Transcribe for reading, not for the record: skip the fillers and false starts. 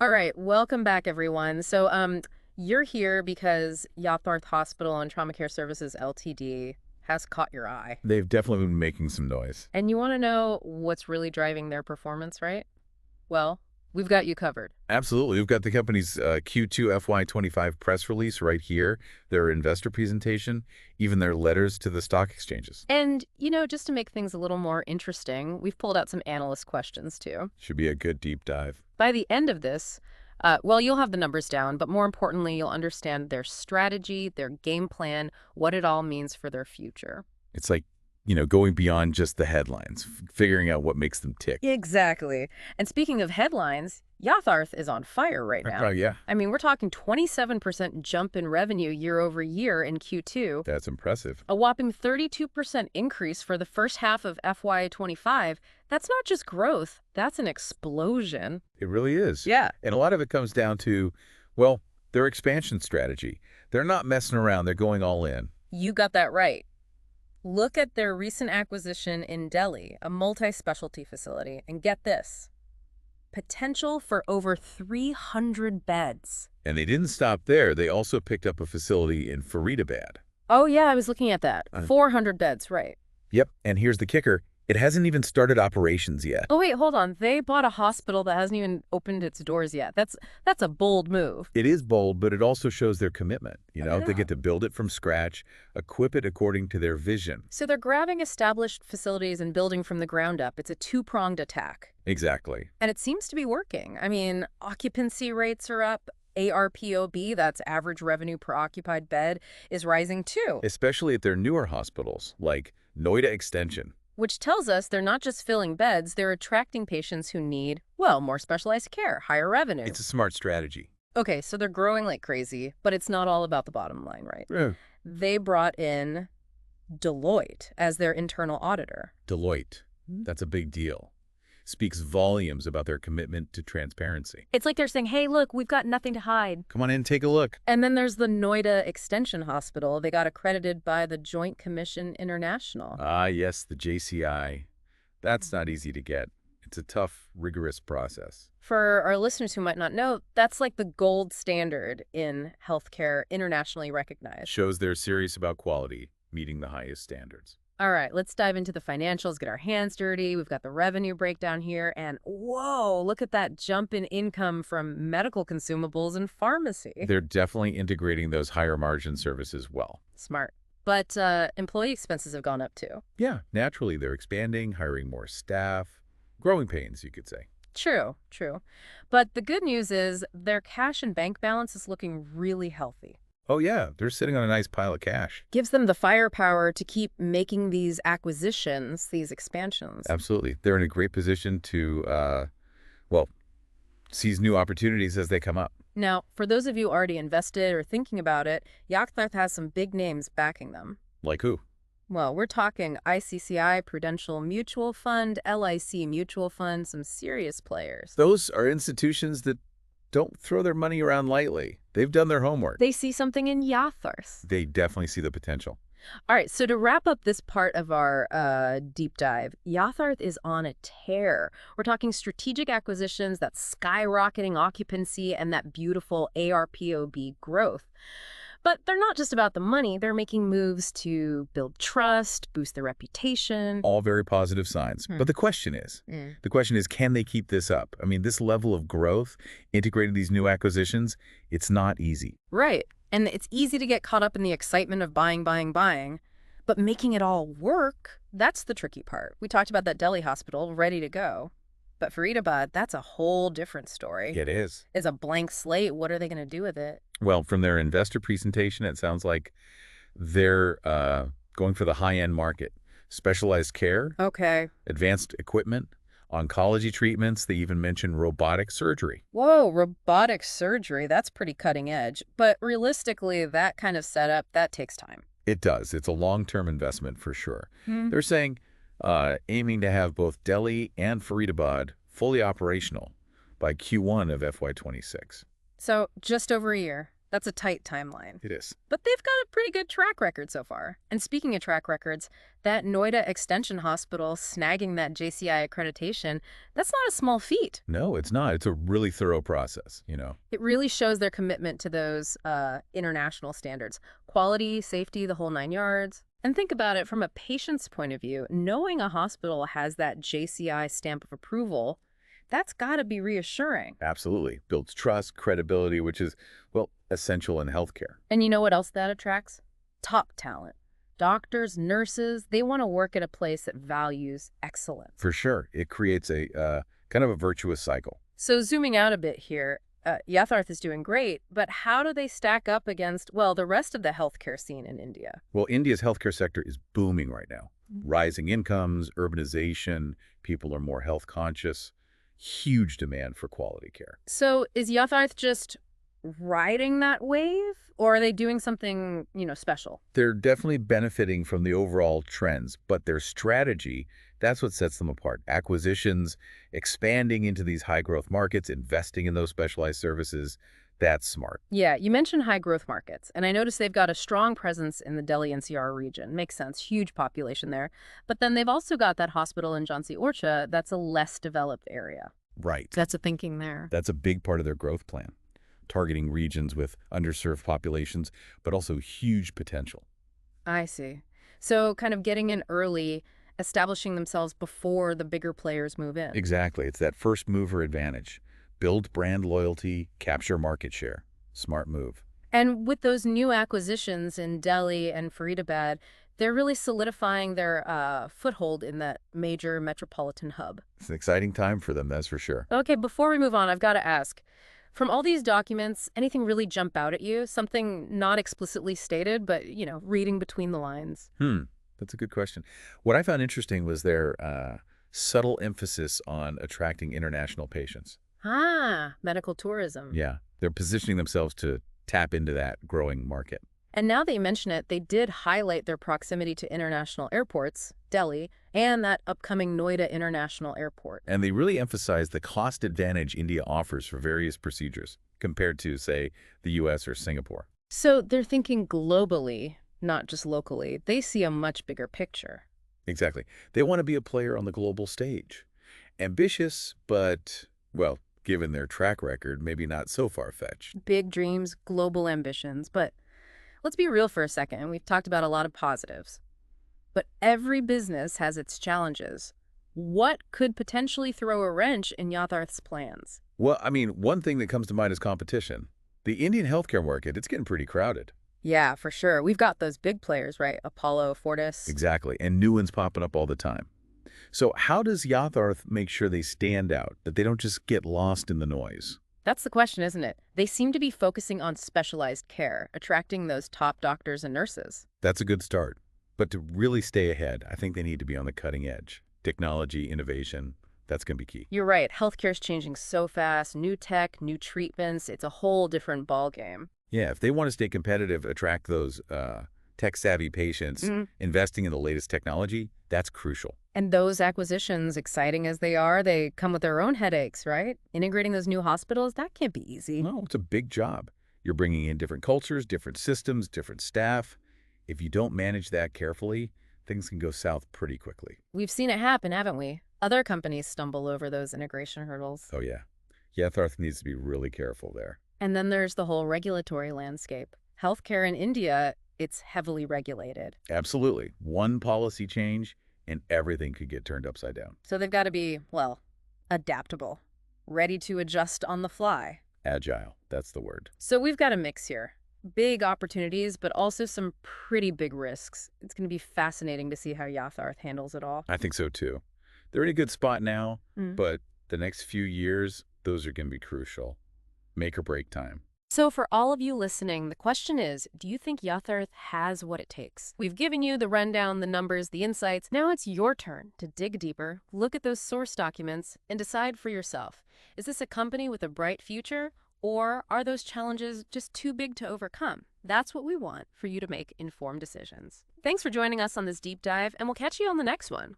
All right, welcome back, everyone. You're here because Yatharth Hospital and Trauma Care Services Ltd. has caught your eye. They've definitely been making some noise. And you want to know what's really driving their performance, right? Well, we've got you covered. Absolutely. We've got the company's Q2 FY25 press release right here, their investor presentation, even their letters to the stock exchanges. And, just to make things a little more interesting, we've pulled out some analyst questions, too. Should be a good deep dive. By the end of this, you'll have the numbers down, but more importantly, you'll understand their strategy, their game plan, what it all means for their future. It's like, going beyond just the headlines, figuring out what makes them tick. Exactly. And speaking of headlines, Yatharth is on fire right now. Oh, yeah. I mean, we're talking 27% jump in revenue year over year in Q2. That's impressive. A whopping 32% increase for the first half of FY25. That's not just growth, that's an explosion. It really is. Yeah. And a lot of it comes down to, well, their expansion strategy. They're not messing around. They're going all in. You got that right. Look at their recent acquisition in Delhi, a multi-specialty facility, and get this. Potential for over 300 beds. And they didn't stop there. They also picked up a facility in Faridabad. Oh, yeah, I was looking at that. 400 beds, right. Yep. And here's the kicker. It hasn't even started operations yet. Oh, wait, hold on. They bought a hospital that hasn't even opened its doors yet. That's a bold move. It is bold, but it also shows their commitment. Yeah. They get to build it from scratch, equip it according to their vision. So they're grabbing established facilities and building from the ground up. It's a two-pronged attack. Exactly. And it seems to be working. I mean, occupancy rates are up. ARPOB, that's average revenue per occupied bed, is rising too. Especially at their newer hospitals, like Noida Extension. Which tells us they're not just filling beds, they're attracting patients who need, well, more specialized care, higher revenue. It's a smart strategy. Okay, so they're growing like crazy, but it's not all about the bottom line, right? Yeah. They brought in Deloitte as their internal auditor. Deloitte. That's a big deal. Speaks volumes about their commitment to transparency. It's like they're saying, hey, look, we've got nothing to hide. Come on in, take a look. And then there's the Noida Extension Hospital. They got accredited by the Joint Commission International. Ah, yes, the JCI. That's not easy to get. It's a tough, rigorous process. For our listeners who might not know, that's like the gold standard in healthcare, internationally recognized. Shows they're serious about quality, meeting the highest standards. All right, let's dive into the financials, get our hands dirty. We've got the revenue breakdown here, and whoa, look at that jump in income from medical consumables and pharmacy. They're definitely integrating those higher margin services well. Smart. But employee expenses have gone up too. Yeah, naturally, they're expanding, hiring more staff. Growing pains, you could say. True, true. But the good news is their cash and bank balance is looking really healthy. Oh, yeah, they're sitting on a nice pile of cash. Gives them the firepower to keep making these acquisitions, these expansions. Absolutely. They're in a great position to, seize new opportunities as they come up. Now, for those of you already invested or thinking about it, Yatharth has some big names backing them. Like who? Well, we're talking ICCI, Prudential Mutual Fund, LIC Mutual Fund, some serious players. Those are institutions that don't throw their money around lightly. They've done their homework. They see something in Yatharth. They definitely see the potential. All right, so to wrap up this part of our deep dive, Yatharth is on a tear. We're talking strategic acquisitions, that skyrocketing occupancy, and that beautiful ARPOB growth. But they're not just about the money. They're making moves to build trust, boost their reputation. All very positive signs. But the question is, can they keep this up? I mean, this level of growth, integrating these new acquisitions, it's not easy. Right. And it's easy to get caught up in the excitement of buying, buying, buying. But making it all work, that's the tricky part. We talked about that Delhi hospital ready to go. But Faridabad, that's a whole different story. It is. It's a blank slate. What are they going to do with it? Well, from their investor presentation, it sounds like they're going for the high-end market. Specialized care, Okay. advanced equipment, oncology treatments. They even mention robotic surgery. Whoa, robotic surgery. That's pretty cutting edge. But realistically, that kind of setup, that takes time. It does. It's a long-term investment for sure. They're saying aiming to have both Delhi and Faridabad fully operational by Q1 of FY26. So just over a year. That's a tight timeline. It is. But they've got a pretty good track record so far. And speaking of track records, that Noida Extension Hospital snagging that JCI accreditation, that's not a small feat. No, it's not. It's a really thorough process, It really shows their commitment to those international standards. Quality, safety, the whole 9 yards. And think about it from a patient's point of view. Knowing a hospital has that JCI stamp of approval, that's got to be reassuring. Absolutely. Builds trust, credibility, which is, well, essential in healthcare. And you know what else that attracts? Top talent. Doctors, nurses, they want to work at a place that values excellence. For sure. It creates a kind of a virtuous cycle. So zooming out a bit here, Yatharth is doing great, but how do they stack up against, well, the rest of the healthcare scene in India? Well, India's healthcare sector is booming right now. Rising incomes, urbanization, people are more health conscious, huge demand for quality care. So is Yatharth just riding that wave, or are they doing something, special? They're definitely benefiting from the overall trends, but their strategy, that's what sets them apart. Acquisitions, expanding into these high-growth markets, investing in those specialized services, that's smart. Yeah, you mentioned high growth markets, and I noticed they've got a strong presence in the Delhi NCR region. Makes sense, huge population there. But then they've also got that hospital in Jhansi Orcha that's a less developed area. Right. That's a thinking there. That's a big part of their growth plan, targeting regions with underserved populations, but also huge potential. I see. So kind of getting in early, establishing themselves before the bigger players move in. Exactly. It's that first mover advantage. Build brand loyalty, capture market share. Smart move. And with those new acquisitions in Delhi and Faridabad, they're really solidifying their foothold in that major metropolitan hub. It's an exciting time for them, that's for sure. Okay, before we move on, I've got to ask, from all these documents, anything really jump out at you? Something not explicitly stated, but, reading between the lines? That's a good question. What I found interesting was their subtle emphasis on attracting international patients. Medical tourism. Yeah, they're positioning themselves to tap into that growing market. And now that you mention it, they did highlight their proximity to international airports, Delhi, and that upcoming Noida International Airport. And they really emphasize the cost advantage India offers for various procedures compared to, say, the U.S. or Singapore. So they're thinking globally, not just locally. They see a much bigger picture. Exactly. They want to be a player on the global stage. Ambitious, but, well, given their track record, maybe not so far-fetched. Big dreams, global ambitions, but let's be real for a second. We've talked about a lot of positives. But every business has its challenges. What could potentially throw a wrench in Yatharth's plans? Well, I mean, one thing that comes to mind is competition. The Indian healthcare market, it's getting pretty crowded. Yeah, for sure. We've got those big players, right? Apollo, Fortis. Exactly, and new ones popping up all the time. So how does Yatharth make sure they stand out, that they don't just get lost in the noise? That's the question, isn't it? They seem to be focusing on specialized care, attracting those top doctors and nurses. That's a good start. But to really stay ahead, I think they need to be on the cutting edge. Technology, innovation, that's going to be key. You're right. Healthcare's changing so fast. New tech, new treatments. It's a whole different ballgame. Yeah, if they want to stay competitive, attract those tech-savvy patients, investing in the latest technology, that's crucial. And those acquisitions, exciting as they are, they come with their own headaches, right? Integrating those new hospitals, that can't be easy. No, it's a big job. You're bringing in different cultures, different systems, different staff. If you don't manage that carefully, things can go south pretty quickly. We've seen it happen, haven't we? Other companies stumble over those integration hurdles. Oh, yeah. Yatharth needs to be really careful there. And then there's the whole regulatory landscape. Healthcare in India, it's heavily regulated. Absolutely. One policy change, and everything could get turned upside down. So they've got to be, well, adaptable, ready to adjust on the fly. Agile, that's the word. So we've got a mix here. Big opportunities, but also some pretty big risks. It's going to be fascinating to see how Yatharth handles it all. I think so, too. They're in a good spot now, but the next few years, those are going to be crucial. Make or break time. So for all of you listening, the question is, do you think Yatharth has what it takes? We've given you the rundown, the numbers, the insights. Now it's your turn to dig deeper, look at those source documents, and decide for yourself. Is this a company with a bright future, or are those challenges just too big to overcome? That's what we want for you to make informed decisions. Thanks for joining us on this deep dive, and we'll catch you on the next one.